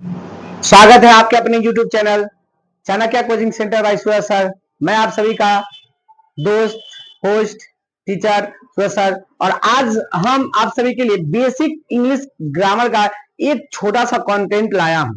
स्वागत है आपके अपने YouTube channel Chanakya coaching centre by Suraj sir. मैं आप सभी का दोस्त, होस्ट, टीचर सूरज सर। और आज हम आप सभी के लिए बेसिक इंग्लिश ग्रामर का एक छोटा सा कंटेंट लाया हूं।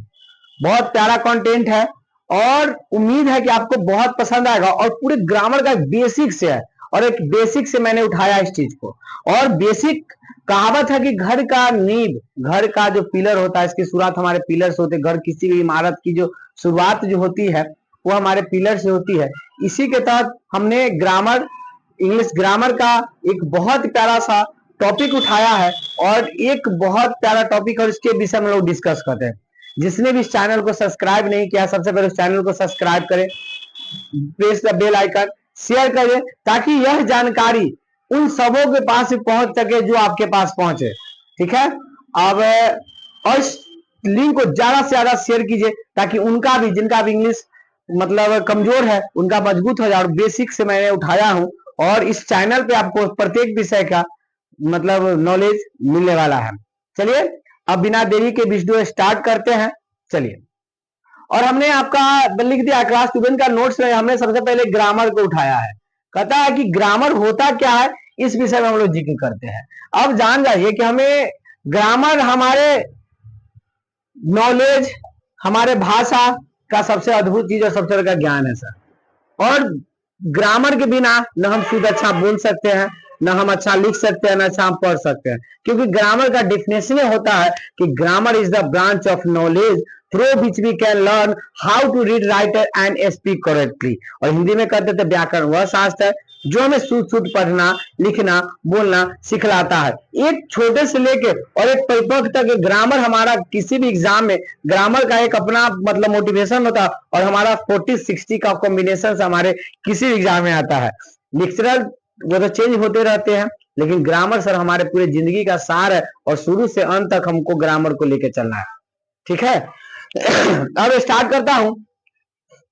बहुत प्यारा कंटेंट है और उम्मीद है कि आपको बहुत पसंद आएगा। और पूरे ग्रामर का बेसिक से है और एक बेसिक से मैंने उठाया इस चीज को। और बेसिक कहावत है कि घर का नींव, घर का जो पिलर होता है, इसकी शुरुआत हमारे पिलर से होती है। घर किसी भी इमारत की जो शुरुआत जो होती है वो हमारे पिलर से होती है। इसी के तहत हमने ग्रामर, इंग्लिश ग्रामर का एक बहुत प्यारा सा टॉपिक उठाया है और एक बहुत प्यारा टॉपिक और इसके विषय में लोग डिस्कस करते हैं। जिसने भी इस चैनल को सब्सक्राइब नहीं किया, सबसे पहले उस चैनल को सब्सक्राइब करें, press the bell icon, share करें ताकि यह जानकारी उन सबों के पास पहुंच सके जो आपके पास पहुंचे। ठीक है, अब और इस लिंक को ज्यादा से ज्यादा शेयर कीजिए ताकि उनका भी, जिनका भी इंग्लिश मतलब कमजोर है, उनका मजबूत हो जाए। और बेसिक से मैंने उठाया हूं और इस चैनल पे आपको प्रत्येक विषय का मतलब नॉलेज मिलने वाला है। चलिए अब बिना देरी के वीडियो स्टार्ट करते हैं। चलिए, और हमने आपका लिख दिया क्लास 12 का नोट्स में, हमने सबसे पहले ग्रामर को उठाया है। कहता है कि ग्रामर होता क्या है, इस विषय में हम लोग जिक्र करते हैं। अब जान जाइए कि हमें ग्रामर हमारे नॉलेज, हमारे भाषा का सबसे अद्भुत चीज और सबसे बड़ा ज्ञान है सर। और ग्रामर के बिना न हम शुद्ध अच्छा बोल सकते हैं, न हम अच्छा लिख सकते हैं, न अच्छा हम पढ़ सकते हैं। क्योंकि ग्रामर का डेफिनेशन होता है कि grammar is the branch of knowledge through which we can learn how to read, write and speak correctly. और हिंदी में कहते थे व्याकरण वह शास्त्र है जो हमें शुद्ध शुद्ध पढ़ना, लिखना, बोलना सिखलाता है। एक छोटे से लेके और एक परिपक्व तक ग्रामर हमारा किसी भी एग्जाम में ग्रामर का एक अपना मतलब मोटिवेशन होता है। और हमारा 40-60 का कॉम्बिनेशन से हमारे किसी एग्जाम में आता है। लेक्चरर वो तो चेंज होते रहते हैं, लेकिन ग्रामर सर हमारे पूरे जिंदगी का सार है और शुरू से अंत तक हमको ग्रामर को लेके चलना है। ठीक है, अब स्टार्ट करता हूं।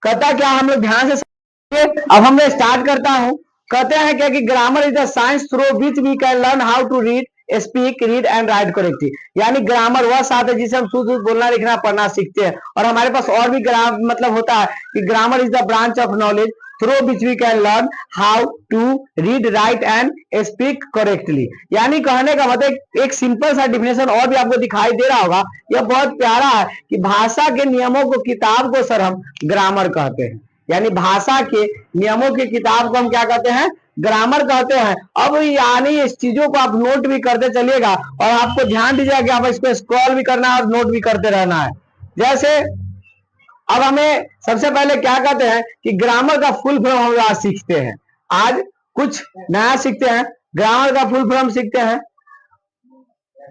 कहता क्या, हम लोग ध्यान से अब हमने स्टार्ट करता हूं। कहते हैं क्या कि grammar is the science through which we can learn how to read, speak, read and write correctly. यानी ग्रामर वह शास्त्र है जिसे हम शुद्ध बोलना, लिखना, पढ़ना सीखते हैं। और हमारे पास और भी मतलब होता है कि grammar is the branch of knowledge through which we can learn how to read, write and speak correctly. यानी कहने का मतलब एक सिंपल सा डिफिनेशन और भी आपको दिखाई दे रहा होगा, यह बहुत प्यारा है कि भाषा के नियमों को, किताब को सर हम ग्रामर कहते हैं। यानी भाषा के नियमों की किताब को हम क्या कहते हैं, ग्रामर कहते हैं। अब यानी इस चीजों को आप नोट भी करते चलिएगा और आपको ध्यान दीजिएगा कि आप इसको स्क्रॉल भी करना है और नोट भी करते रहना है। जैसे अब हमें सबसे पहले क्या कहते हैं कि ग्रामर का फुल फॉर्म हम आज सीखते हैं। आज कुछ नया सीखते हैं, ग्रामर का फुल फॉर्म सीखते हैं।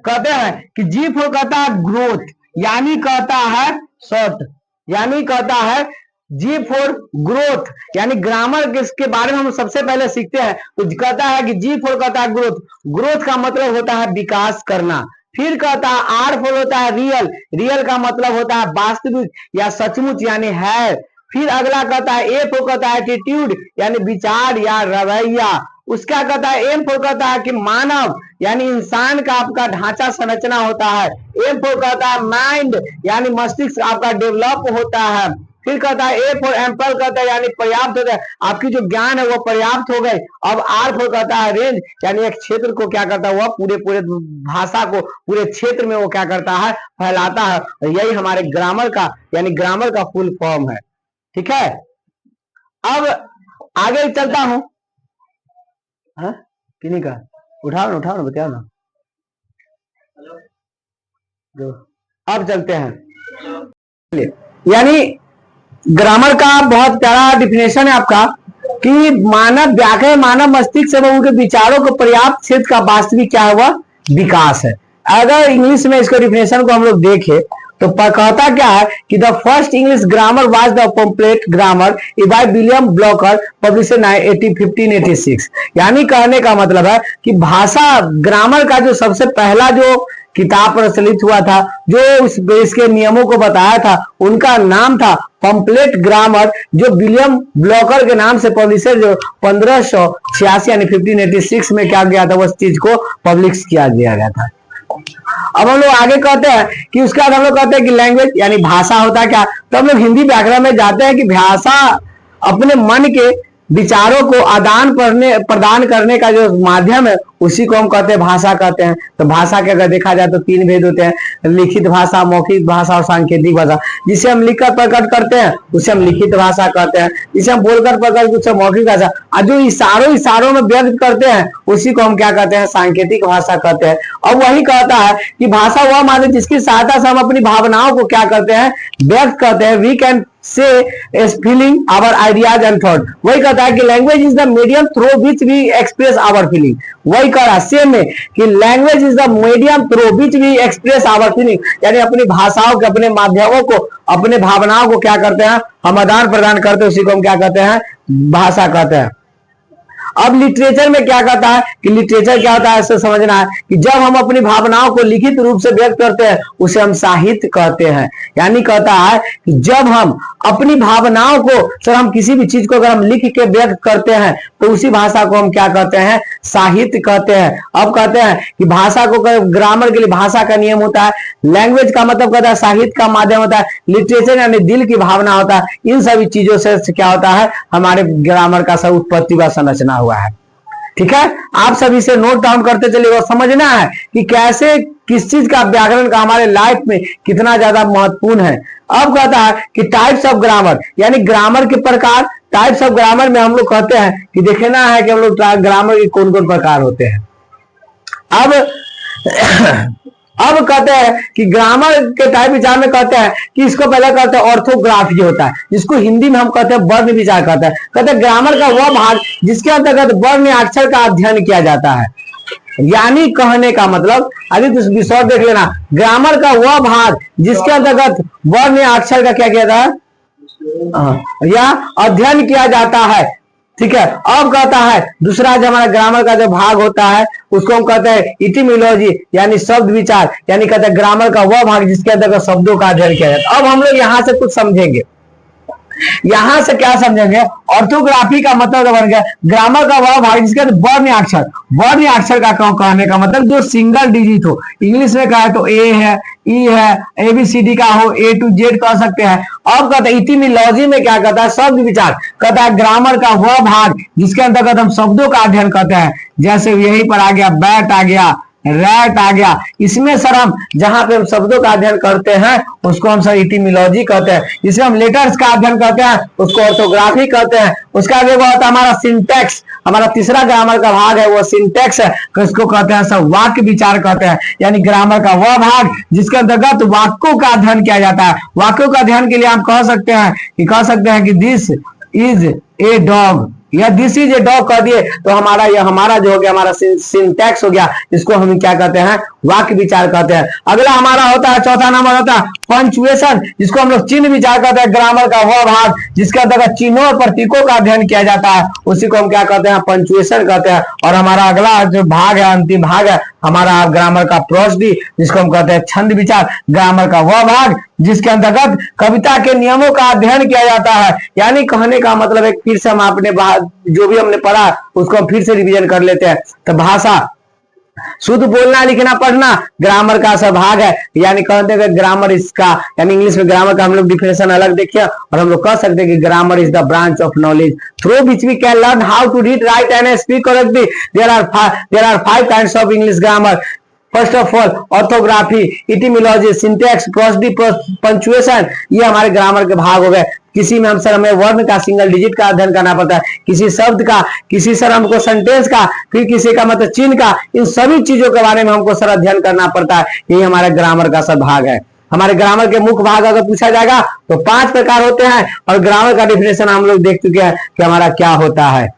कहते हैं कि जी फॉर कहता है ग्रोथ, यानी कहता है शॉर्ट, यानी कहता है जी फॉर ग्रोथ। यानी ग्रामर के बारे में हम सबसे पहले सीखते हैं तो कहता है कि जी फॉर कहता है ग्रोथ। ग्रोथ का मतलब होता है विकास करना। फिर कहता है आर फॉर होता है रियल, रियल का मतलब होता है वास्तविक या सचमुच यानी है। फिर अगला कहता है ए फॉर कहता है एटीट्यूड यानी विचार या रवैया। उसका कहता है एम फॉर कहता है कि मानव यानी इंसान का आपका ढांचा संरचना होता है। एम फॉर कहता है माइंड यानी मस्तिष्क आपका डेवलप होता है। फिर कहता है ए फॉर एम्पल कहता है यानी पर्याप्त हो गए, आपकी जो ज्ञान है वो पर्याप्त हो गए। अब आर फॉर कहता है रेंज यानी एक क्षेत्र को क्या करता है, वह पूरे भाषा को पूरे क्षेत्र में वो क्या करता है, फैलाता है। और यही हमारे ग्रामर का यानी ग्रामर का फुल फॉर्म है। ठीक है, अब आगे चलता हूं। किन्हीं का उठाओ ना बताओ ना जो। अब चलते हैं, यानी ग्रामर का बहुत प्यारा डिफिनेशन है आपका कि मानव व्याकरण, मानव मस्तिष्क एवं उनके विचारों को पर्याप्त क्षेत्र का वास्तविक क्या है, वह विकास है। अगर इंग्लिश में इसको डिफिनेशन को हम लोग देखें तो कहता क्या है कि the first English grammar was the pamphlet grammar by William blocker publish 1586। यानी कहने का मतलब है कि भाषा ग्रामर का जो सबसे पहला जो किताब प्रचलित हुआ था, जो इसके नियमों को बताया था, उनका नाम था पम्पलेट ग्रामर, जो विलियम ब्लॉकर के नाम से पब्लिशर जो 1586 यानी 1586 में क्या गया था, उस चीज को पब्लिश किया गया था। अब हम लोग आगे कहते हैं कि उसके बाद हम लोग कहते हैं कि लैंग्वेज यानी भाषा होता है क्या, तो हम लोग हिंदी व्याकरण में जाते हैं कि भाषा अपने मन के विचारों को आदान प्रदान करने का जो माध्यम है उसी को हम कहते हैं भाषा कहते हैं। तो भाषा के अगर देखा जाए तो तीन भेद होते हैं, लिखित भाषा, मौखिक भाषा और सांकेतिक भाषा। जिसे हम लिखकर प्रकट करते हैं उसे हम लिखित भाषा कहते हैं, जिसे हम बोलकर प्रकट उसे मौखिक भाषा, और जो इशारों में व्यक्त करते हैं उसी को हम क्या कहते हैं, सांकेतिक भाषा कहते हैं। और वही कहता है कि भाषा वह माध्यम जिसकी सहायता से हम अपनी भावनाओं को क्या करते हैं, व्यक्त करते हैं। We can say feeling our ideas and thought. वही कहता है कि language is the medium through which we express our feeling. वही कह रहा सेम में कि language is the medium through which we express our feeling, यानी अपनी भाषाओं के, अपने माध्यमों को, अपने भावनाओं को क्या करते हैं, हम आदान प्रदान करते हैं, उसी को हम क्या कहते हैं, भाषा कहते हैं। अब लिटरेचर में क्या कहता है कि लिटरेचर क्या होता है, ऐसे समझना है कि जब हम अपनी भावनाओं को लिखित रूप से व्यक्त करते हैं उसे हम साहित्य कहते हैं। यानी कहता है कि जब हम अपनी भावनाओं को, सर हम किसी भी चीज को अगर हम लिख के व्यक्त करते हैं तो उसी भाषा को हम क्या कहते हैं, साहित्य कहते हैं। अब कहते हैं कि भाषा को, ग्रामर के लिए भाषा का नियम होता है, लैंग्वेज का मतलब कहता है साहित्य का माध्यम होता है, लिटरेचर यानी दिल की भावना होता है। इन सभी चीजों से क्या होता है, हमारे ग्रामर का सब उत्पत्ति व संरचना हुआ है। ठीक है, आप सभी से नोट डाउन करते चलिए और समझना है कि कैसे किस चीज का व्याकरण का हमारे लाइफ में कितना ज्यादा महत्वपूर्ण है। अब कहता है कि टाइप्स ऑफ ग्रामर, यानी ग्रामर के प्रकार। टाइप्स ऑफ ग्रामर में हम लोग कहते हैं कि देखना है कि हम लोग ग्रामर के कौन कौन प्रकार होते हैं। अब कहते हैं कि ग्रामर के टाइप विचार में कहते हैं कि इसको पहले कहते हैं ऑर्थोग्राफी होता है, जिसको हिंदी में हम कहते हैं वर्ण विचार कहते हैं। कहते हैं ग्रामर का वह भाग जिसके अंतर्गत वर्ण या अक्षर का अध्ययन किया जाता है। यानी कहने का मतलब, अभी कुछ विषय देख लेना, ग्रामर का वह भाग जिसके अंतर्गत वर्ण या अक्षर का क्या किया जाता है, या अध्ययन किया जाता है। ठीक है, अब कहता है दूसरा जो हमारा ग्रामर का जो भाग होता है उसको हम कहते हैं इटिमोलॉजी, यानी शब्द विचार। यानी कहते हैं ग्रामर का वह भाग जिसके अंतर्गत शब्दों का अध्ययन किया जाता है। अब हम लोग यहां से कुछ समझेंगे, यहां से क्या समझेंगे, ऑर्थोग्राफी का मतलब बन गया ग्रामर का वह भाग जिसके अंदर वर्ण या अक्षर, वर्ण या अक्षर का कहने का मतलब जो सिंगल डिजिट हो, इंग्लिश में कहा तो ए है, ई है, एबीसीडी का हो, ए टू जेड कह सकते हैं। अब कहता है इटिमोलॉजी में क्या कहता है, शब्द विचार। कहता है ग्रामर का वह भाग जिसके अंतर्गत हम शब्दों का अध्ययन करते हैं, जैसे यहीं पर आ गया बैट आ गया, रैट आ गया। इसमें सर हम जहां पे हम शब्दों का अध्ययन करते हैं उसको हम सर इटिमोलॉजी कहते हैं। जिसमें हम लेटर्स का अध्ययन करते हैं उसको ऑर्थोग्राफी कहते हैं। उसका आगे होता है हमारा सिंटैक्स, हमारा तीसरा ग्रामर का भाग है वो सिंटैक्स है, इसको कहते हैं सर वाक्य विचार कहते हैं। यानी ग्रामर का वह भाग जिसके अंतर्गत वाक्यों का अध्ययन किया जाता है। वाक्यों का अध्ययन के लिए हम कह सकते हैं कि दिस इज ए डॉग, या दिस इज ए डॉग कह दिए तो हमारा जो हो गया, हमारा सिंटैक्स हो गया, इसको हम क्या कहते हैं, वाक्य विचार कहते हैं। अगला हमारा होता है, चौथा नंबर होता है पंक्चुएशन, जिसको हम लोग चिन्ह विचार कहते हैं। ग्रामर का वह भाग जिसके अंतर्गत चिन्हों और प्रतीकों का अध्ययन किया जाता है उसी को हम क्या कहते हैं, पंक्चुएशन कहते हैं। और हमारा अगला जो भाग है, अंतिम भाग है हमारा ग्रामर का प्रोसडी, जिसको हम कहते हैं छंद विचार। ग्रामर का वह भाग जिसके अंतर्गत कविता के नियमों का अध्ययन किया जाता है। यानी कहने का मतलब है फिर से हम अपने जो भी हमने पढ़ा उसको हम फिर से रिवीजन कर लेते हैं। तो भाषा शुद्ध बोलना, लिखना, पढ़ना ग्रामर का सब भाग है। यानी कहते हैं ग्रामर इसका, यानी इंग्लिश में ग्रामर का हम लोग डिफिनेशन अलग देखिए और हम लोग कह सकते हैं कि grammar is the branch of knowledge through which we can learn how to read, write and speak correctly. There are 5 kinds of English grammar. First of all orthography, etymology, syntax, prosody, punctuation, ये हमारे grammar के भाग हो गए। किसी में हमें वर्ण का सिंगल डिजिट का अध्ययन करना पड़ता है, किसी शब्द का, किसी सर हमको सेंटेंस का, फिर किसी का मतलब चिन्ह का, इन सभी चीजों के बारे में हमको सर अध्ययन करना पड़ता है। यही हमारे ग्रामर का सब भाग है। हमारे ग्रामर के मुख्य भाग अगर पूछा जाएगा तो 5 प्रकार होते हैं और ग्रामर का डिफिनेशन हम लोग देख चुके हैं कि हमारा क्या होता है।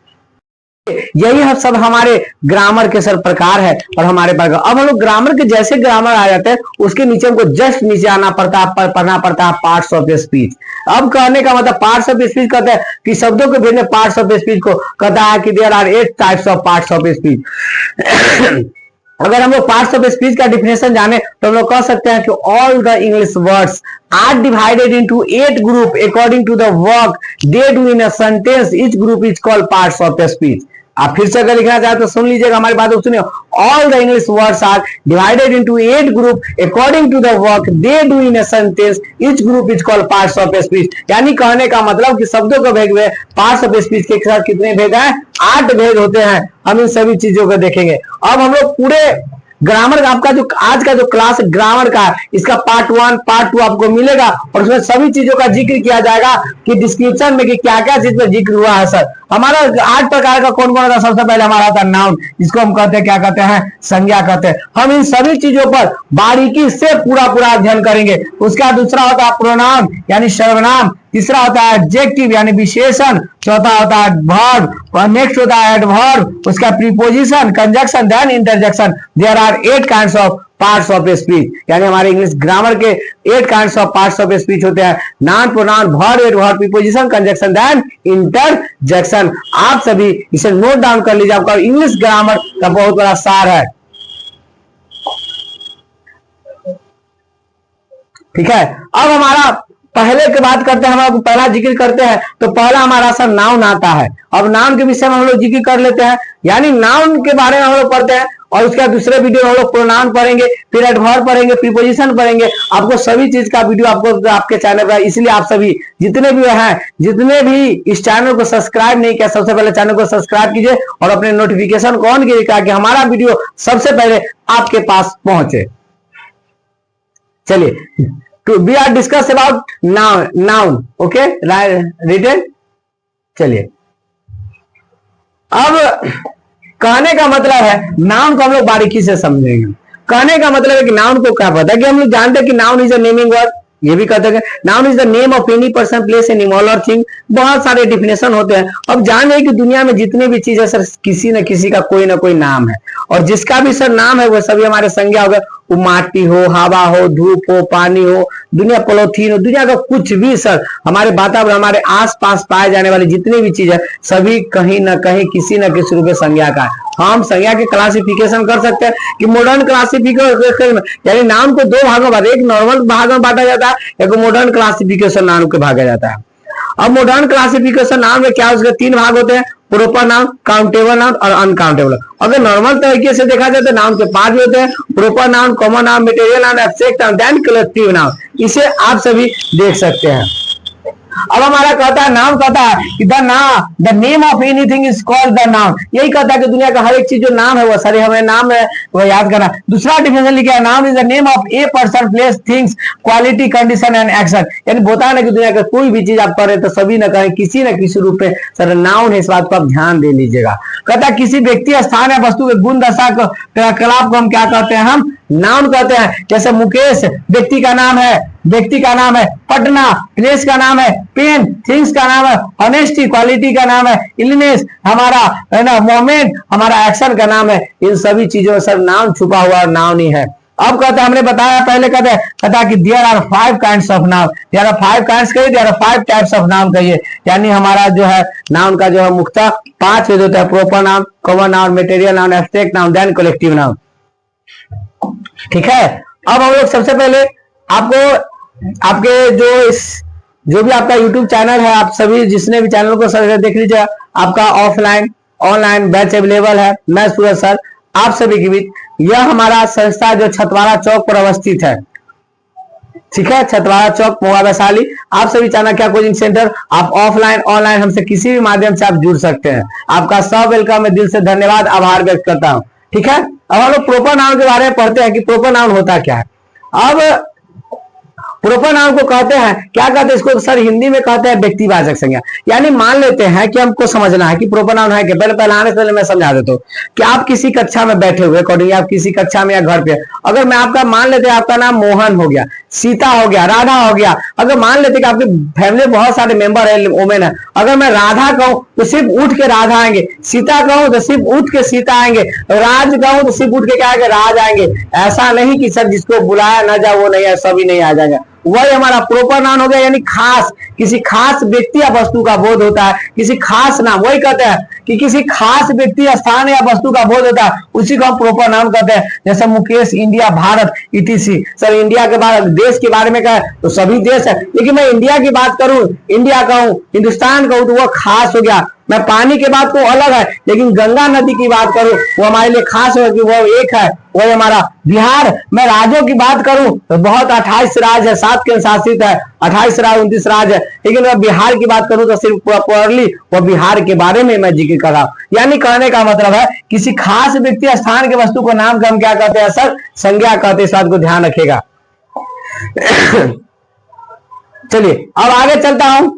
यही सब हमारे ग्रामर के सर प्रकार है और हमारे प्रकार। अब हम लोग ग्रामर के जैसे ग्रामर आ जाते हैं उसके नीचे हमको जस्ट नीचे आना पड़ता है, पढ़ना पड़ता है पार्ट्स ऑफ स्पीच। अब कहने का मतलब पार्ट्स ऑफ स्पीच कहते हैं कि शब्दों के भेद में पार्ट्स ऑफ स्पीच को कहता है कि there are 8 types of parts of speech. अगर हम लोग पार्ट्स ऑफ स्पीच का डिफिनेशन जाने तो हम लोग कह सकते हैं कि all the English words are divided into 8 group according to the work they do in a sentence. Each group is called parts of speech. आप फिर से अगर लिखना चाहते तो सुन लीजिएगा हमारी बात को, सुनिए। All the English words are divided into 8 group according to the work they do in a sentence, each group is called parts of speech. यानी कहने का मतलब कि शब्दों को भेद हुए पार्ट्स ऑफ स्पीच के साथ कितने भेद हैं? 8 भेद होते हैं। हम इन सभी चीजों को देखेंगे। अब हम लोग पूरे ग्रामर का, आपका जो आज का जो क्लास ग्रामर का, इसका पार्ट 1 पार्ट 2 आपको मिलेगा और उसमें सभी चीजों का जिक्र किया जाएगा कि डिस्क्रिप्शन में कि क्या क्या चीज पर जिक्र हुआ है। सर हमारा 8 प्रकार का कौन कौन था? सबसे पहले हमारा था नाउन, जिसको हम कहते हैं, क्या कहते हैं? संज्ञा कहते हैं। हम इन सभी चीजों पर बारीकी से पूरा अध्ययन करेंगे। उसका दूसरा होता है प्रोनाउन यानी सर्वनाम, तीसरा होता है एडजेक्टिव यानी विशेषण, चौथा होता है वर्ब, और नेक्स्ट होता है एडवर्ब, उसका preposition, conjunction, then interjection. There are 8 kinds of parts of speech, यानी हमारे इंग्लिश ग्रामर के 8 kinds of parts of speech होते हैं। Noun, pronoun, verb, adverb, preposition, conjunction, then interjection. आप सभी इसे नोट डाउन कर लीजिए, आपका इंग्लिश ग्रामर का बहुत बड़ा सार है। ठीक है, अब हमारा पहले की बात करते हैं, हम लोग पहला जिक्र करते हैं तो पहला हमारा सर नाउन आता है। अब नाउन के विषय में हम लोग जिक्र कर लेते हैं, यानी नाउन के बारे में हम लोग पढ़ते हैं और उसका दूसरे वीडियो में हम लोग प्रोनाउन पढ़ेंगे, फिर एडवर्ब पढ़ेंगे, प्रीपोजिशन पढ़ेंगे। आपको सभी चीज का वीडियो आपको आपके चैनल पर, इसलिए आप सभी जितने भी हैं, जितने भी इस चैनल को सब्सक्राइब नहीं किया, सबसे पहले चैनल को सब्सक्राइब कीजिए और अपने नोटिफिकेशन को ऑन कीजिए ताकि हमारा वीडियो सबसे पहले आपके पास पहुंचे। चलिए, we are discuss about noun, okay, written। चलिए, अब कहने का मतलब है, नाउन को हम लोग बारीकी से समझेंगे। कहने का मतलब है कि नाउन को क्या पता है, कि हम लोग जानते हैं कि noun is a naming word, ये भी कहते हैं noun is the name of any person, place, animal और थिंग। बहुत सारे डिफिनेशन होते हैं। अब जान रहे कि दुनिया में जितने भी चीज है सर, किसी न किसी का कोई ना कोई नाम है, और जिसका भी सर नाम है वो सभी हमारे संज्ञा हो गए। वो माटी हो, हवा हो, धूप हो, पानी हो, दुनिया पॉलिथीन हो, दुनिया का कुछ भी सर, हमारे वातावरण, हमारे आसपास पाए जाने वाली जितनी भी चीज है, सभी कहीं ना कहीं किसी न किसी रूप में संज्ञा का है। हम संज्ञा के क्लासिफिकेशन कर सकते हैं कि मॉडर्न क्लासिफिकेशन, यानी नाउन को 2 भागों में, एक नॉर्मल भाग में बांटा जाता है, एक मॉडर्न क्लासिफिकेशन नाउन को भागा जाता है। अब मॉडर्न क्लासिफिकेशन नाउन में क्या, उसके 3 भाग होते हैं, प्रोपर नाउन, काउंटेबल नाउन और अनकाउंटेबल। अगर नॉर्मल तरीके से देखा जाए तो नाउन के 5 होते हैं, proper noun, common noun, material noun, abstract noun, then collective noun. इसे आप सभी देख सकते हैं। अब हमारा कहता है, नाउन कहता है कि the name of anything is called the noun. यही कहता है कि दुनिया का हर एक चीज जो नाम है वो सारे हमें नाम है वो याद करना। दूसरा डिफिनेशन लिखा है, noun is the name of a person, place, things, quality, condition and action. यानी बोलता है ना कि दुनिया का कोई भी चीज आप कर रहे तो सभी न कहें किसी न किसी रूप में सर नाउन है, इस बात को आप ध्यान दे लीजिएगा। कहता है किसी व्यक्ति, स्थान या वस्तु के गुण दशा को, क्रियाकलाप को हम क्या कहते हैं? हम नाउन कहते हैं। जैसे मुकेश व्यक्ति का नाम है, पटना प्लेस का नाम है, पेन थिंग्स का नाम है, ऑनेस्टी क्वालिटी का नाम है, इलनेस हमारा है ना, मोमेंट हमारा एक्शन का नाम है। इन सभी चीजों में सर नाउन छुपा हुआ नाउन ही है। अब कहते हैं, हमने बताया पहले, कहता है कि there are 5 kinds of noun. There are 5 kinds कहिए, there are 5 types of noun कहिए। यानी हमारा जो है नाउन का जो है मुख्यतः 5 भेद होता है, proper noun, common noun, material noun, abstract noun, then collective noun. ठीक है, अब हम लोग सबसे पहले आपको आपके जो भी आपका YouTube चैनल है, आप सभी जिसने भी चैनल को सर देख लीजिए, आपका ऑफलाइन ऑनलाइन बैच अवेलेबल है। मैं सूरज सर आप सभी के बीच, यह हमारा संस्था जो छतवारा चौक पर अवस्थित है। ठीक है, छतवारा चौक, मोगा वैशाली। आप सभी चाहना क्या कोचिंग सेंटर, आप ऑफलाइन ऑनलाइन हमसे किसी भी माध्यम से आप जुड़ सकते हैं। आपका सब वेलकम, मैं दिल से धन्यवाद आभार व्यक्त करता हूं। ठीक है, अब हम लोग प्रोपर नाउन के बारे में पढ़ते हैं कि प्रोपर नाउन होता क्या है। अब प्रोपर नाउन को कहते हैं, क्या कहते हैं इसको सर? हिंदी में कहते हैं व्यक्तिवाचक संज्ञा। यानी मान लेते हैं कि हमको समझना है कि प्रोपर नाउन है क्या। पहले आने से पहले मैं समझा देता हूँ कि आप किसी कक्षा में बैठे हुए, अकॉर्डिंग आप किसी कक्षा में या घर पे, अगर मैं आपका मान लेते हैं आपका नाम मोहन हो गया, सीता हो गया, राधा हो गया। अगर मान लेते कि आपकी फैमिली में बहुत सारे मेंबर है, वोमेन है, अगर मैं राधा कहूं तो सिर्फ उठ के राधा आएंगे, सीता कहूं तो सिर्फ उठ के सीता आएंगे, राज कहूं तो सिर्फ उठ के क्या आएंगे? राज आएंगे। ऐसा नहीं कि सर जिसको बुलाया ना जाए वो नहीं है, सभी नहीं आ जाएंगे। वही हमारा प्रोपर नाउन हो गया, यानी खास, किसी खास व्यक्ति या वस्तु का बोध होता है, किसी खास नाम, वही कहते हैं कि किसी खास व्यक्ति, स्थान या वस्तु का बोध होता है, उसी को हम प्रोपर नाउन कहते हैं। जैसे Mukesh, India, Bharat, etc.. Sir India के बारे, देश के बारे में कहा तो सभी देश है, लेकिन मैं इंडिया की बात करूं, इंडिया कहूं, हिंदुस्तान कहूं तो वह खास हो गया। मैं पानी की बात को अलग है, लेकिन गंगा नदी की बात करूं वो हमारे लिए खास है कि वो एक है, वो हमारा बिहार। मैं राज्यों की बात करूं तो बहुत 28 राज्य है, 7 केंद्र शासित है, 28 राज्य 29 राज्य है, लेकिन मैं बिहार की बात करूं तो सिर्फ प्रॉपरली वो बिहार के बारे में मैं जिक्र कर रहा हूं। यानी कहने का मतलब है किसी खास व्यक्ति स्थान के वस्तु को नाम का हम क्या कहते हैं सर, संज्ञा कहते हैं। इस बात को ध्यान रखिएगा। चलिए अब आगे चलता हूं,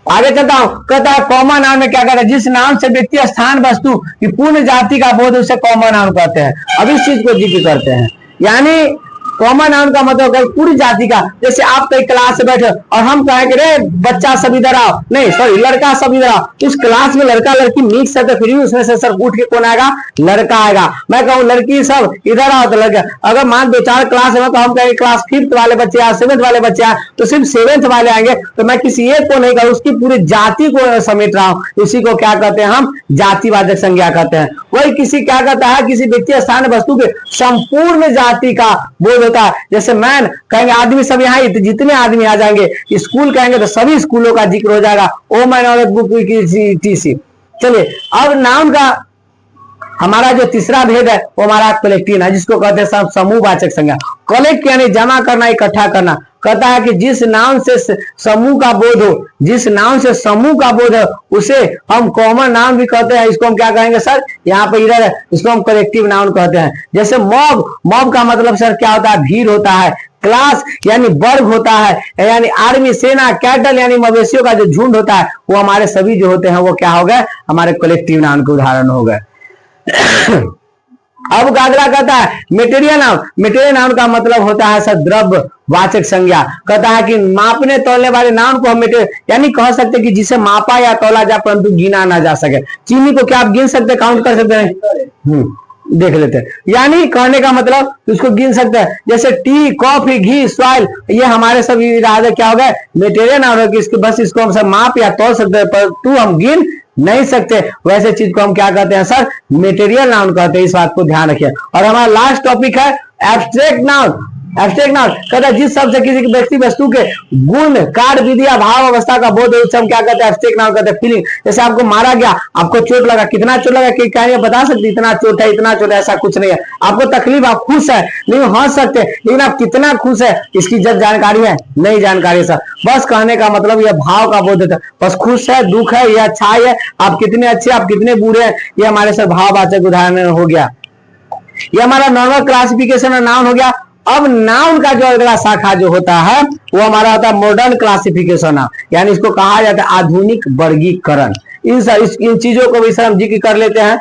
कहता है कॉमन नाउन में क्या कहता है, जिस नाम से व्यक्ति स्थान वस्तु की पूर्ण जाति का बोध उसे कॉमन नाउन कहते हैं। अब इस चीज को जिक्र करते हैं, यानी कॉमन नाउन का मतलब है पूरी जाति का। जैसे आप कई क्लास से बैठे और हम कहें कि रे बच्चा सब इधर आओ, नहीं सॉरी लड़का सब इधर आओ, इस क्लास में लड़का लड़की मिक्स है तो फिर भी उसमें से सर उठ के कौन आएगा, लड़का आएगा। मैं कहूँ लड़की सब इधर आओ तो लड़का। अगर मान 2-4 क्लास है तो हम कहेंगे क्लास 5th वाले बच्चे आए, 7th वाले बच्चे आए, तो सिर्फ 7th वाले आएंगे, तो मैं किसी एक को नहीं कहूँ, उसकी पूरी जाति को समेट रहा हूँ। इसी को क्या कहते हैं हम, जातिवाचक संज्ञा कहते हैं। वही किसी क्या कहता है, किसी व्यक्ति स्थान वस्तु के संपूर्ण जाति का बोध होता है। जैसे मैन कहेंगे आदमी सब यहाँ जितने आदमी आ जाएंगे, स्कूल कहेंगे तो सभी स्कूलों का जिक्र हो जाएगा। ओ मैन औरत बुक की टीसी। चलिए अब नाउन का हमारा जो तीसरा भेद है वो हमारा कलेक्टिव है, जिसको कहते हैं समूहवाचक संज्ञा। कलेक्ट यानी जमा करना, इकट्ठा करना। कहता है कि जिस नाम से समूह का बोध हो, जिस नाम से समूह का बोध है उसे हम कॉमन नाउन भी कहते हैं। इसको हम क्या कहेंगे सर, यहाँ पे इधर है, इसको हम कलेक्टिव नाउन कहते हैं। जैसे मॉब, मॉब का मतलब सर क्या होता है, भीड़ होता है। क्लास यानी वर्ग होता है, यानी आर्मी, सेना, कैटल यानी मवेशियों का जो झुंड होता है, वो हमारे सभी जो होते हैं वो क्या हो गए, हमारे कलेक्टिव नाउन के उदाहरण हो गए। अब गागरा कहता है मेटेरियल नाउन। मेटेरियल नाउन का मतलब होता है सर द्रव्य वाचक संज्ञा। कहता है कि मापने तोलने वाले नाउन को हम मेटेरियल यानी कह सकते हैं कि जिसे मापा या तोला जा परंतु गिना ना जा सके। चीनी को क्या आप गिन सकते, काउंट कर सकते हैं, देख लेते हैं। यानी कहने का मतलब उसको गिन सकते हैं। जैसे टी, कॉफी, घी, सॉइल, ये हमारे सब इरादे क्या हो गए, मेटेरियल नाउन है कि इसके बस इसको हम सब माप या तोल सकते हैं परंतु हम गिन नहीं सकते। वैसे चीज को हम क्या कहते हैं सर, मेटेरियल नाउन कहते हैं। इस बात को ध्यान रखिए। और हमारा लास्ट टॉपिक है एब्स्ट्रैक्ट नाउन। एब्स्ट्रैक्ट नाउन कहता है जिस शब्द से किसी व्यक्ति वस्तु के गुण, कार्य, विधि या भाव अवस्था का बोध है उसे हम क्या कहते हैं, एब्स्ट्रैक्ट नाउन कहते हैं। फीलिंग, जैसे आपको मारा गया, आपको चोट लगा, कितना चोट लगा कि क्या बता सकते इतना चोट है, इतना चोट है, ऐसा कुछ नहीं है। आपको तकलीफ, आप खुश है नहीं हंस सकते, लेकिन आप कितना खुश है इसकी जब जानकारी है, नहीं जानकारी सर। बस कहने का मतलब यह भाव का बोध है, बस खुश है, दुख है, यह अच्छा है, आप कितने अच्छे, आप कितने बुरे हैं, ये हमारे सर भाववाचक उदाहरण हो गया। ये हमारा नॉर्मल क्लासिफिकेशन नाउन हो गया। अब नाउन का जो अगला शाखा जो होता है वो हमारा होता है मॉडर्न क्लासिफिकेशन, यानी इसको कहा जाता है आधुनिक वर्गीकरण। इन चीजों को भी सर हम जिक्र कर लेते हैं।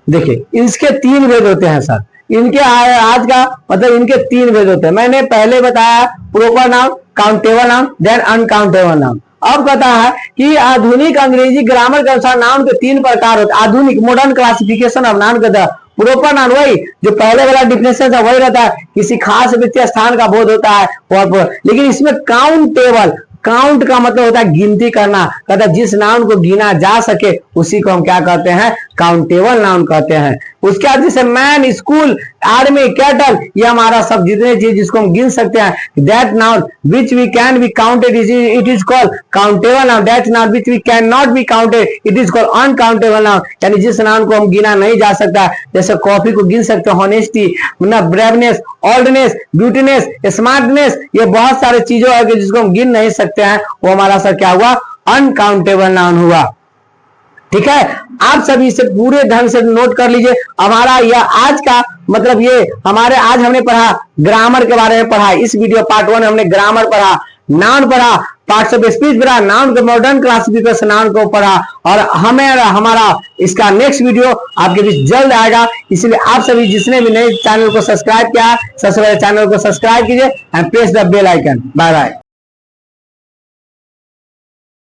देखिए इसके 3 भेद होते हैं सर। इनके आज का मतलब इनके 3 भेद होते हैं। मैंने पहले बताया proper noun, countable noun, then uncountable noun. अब कहता है कि आधुनिक अंग्रेजी ग्रामर के अनुसार नाउन के 3 प्रकार होते हैं। आधुनिक मॉडर्न क्लासिफिकेशन ऑफ नाउन कहता है। प्रोपर नाउन वही जो पहले वाला डिफिनेशन है वही रहता है, किसी खास व्यक्ति स्थान का बोध होता है, लेकिन इसमें काउंटेबल, काउंट का मतलब होता है गिनती करना। कहता है जिस नाउन को गिना जा सके उसी को हम क्या कहते हैं, काउंटेबल नाउन कहते हैं। उसके बाद जैसे मैन, स्कूल, आर्मी, कैटल, ये हमारा सब जितने चीज जिसको हम गिन सकते हैं, that noun which we can be counted it is called countable noun. That noun which we can not be counted it is called uncountable noun. यानी जिस नाउन को हम गिना नहीं जा सकता, जैसे कॉफी को गिन सकते हैं, honesty, braveness, oldness, beautiness, smartness, ये बहुत सारे चीजों है कि जिसको हम गिन नहीं सकते हैं, वो हमारा सर क्या हुआ, अनकाउंटेबल नाउन हुआ। ठीक है, आप सभी इसे पूरे ढंग से नोट कर लीजिए। हमारा यह आज का मतलब ये हमारे आज हमने पढ़ा ग्रामर के बारे में पढ़ा। इस वीडियो पार्ट 1 हमने ग्रामर पढ़ा, नाउन पढ़ा, पार्ट्स ऑफ स्पीच पढ़ा, नाउन के मॉडर्न क्लासिफिकेशन नाउन को पढ़ा, और हमारा इसका नेक्स्ट वीडियो आपके बीच जल्द आएगा। इसलिए आप सभी जिसने भी नए चैनल को सब्सक्राइब किया, सबसे पहले चैनल को सब्सक्राइब कीजिए and press the bell icon. Bye bye.